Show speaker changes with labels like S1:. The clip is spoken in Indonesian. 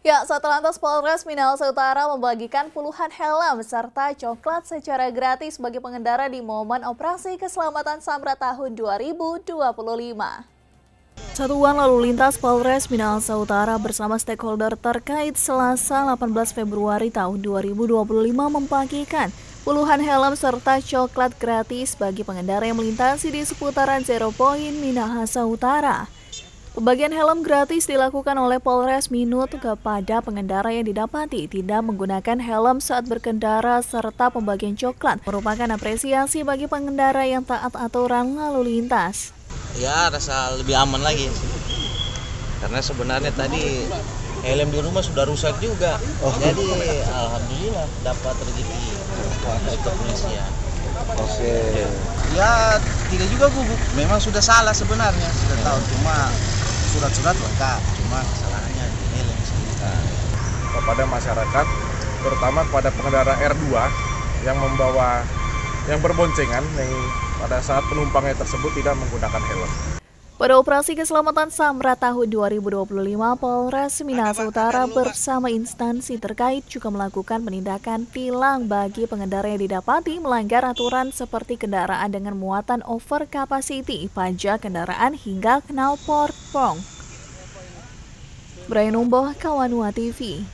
S1: Ya, Satlantas Polres Minahasa Utara membagikan puluhan helm serta coklat secara gratis bagi pengendara di momen Operasi Keselamatan Samrat tahun 2025. Satuan Lalu Lintas Polres Minahasa Utara bersama stakeholder terkait Selasa 18 Februari tahun 2025 membagikan puluhan helm serta coklat gratis bagi pengendara yang melintasi di seputaran Zero Point Minahasa Utara. Pembagian helm gratis dilakukan oleh Polres Minut kepada pengendara yang didapati tidak menggunakan helm saat berkendara, serta pembagian coklat merupakan apresiasi bagi pengendara yang taat aturan lalu lintas.
S2: Ya, rasa lebih aman lagi. Karena sebenarnya tadi helm di rumah sudah rusak juga. Jadi alhamdulillah dapat rezeki dari kepolisian.
S3: Oke. Ya tidak juga Bu. Memang sudah salah sebenarnya, sudah tahu, cuma surat-surat lengkap, cuma kesalahannya di helm sebentar.
S4: Kepada masyarakat, terutama kepada pengendara R2 yang berboncengan yang pada saat penumpangnya tersebut tidak menggunakan helm.
S1: Pada Operasi Keselamatan Samrat tahun 2025, Polres Minahasa Utara bersama instansi terkait juga melakukan penindakan tilang bagi pengendara yang didapati melanggar aturan seperti kendaraan dengan muatan over capacity, pajak kendaraan hingga knalpot pong. Brian Umboh, Kawanua TV.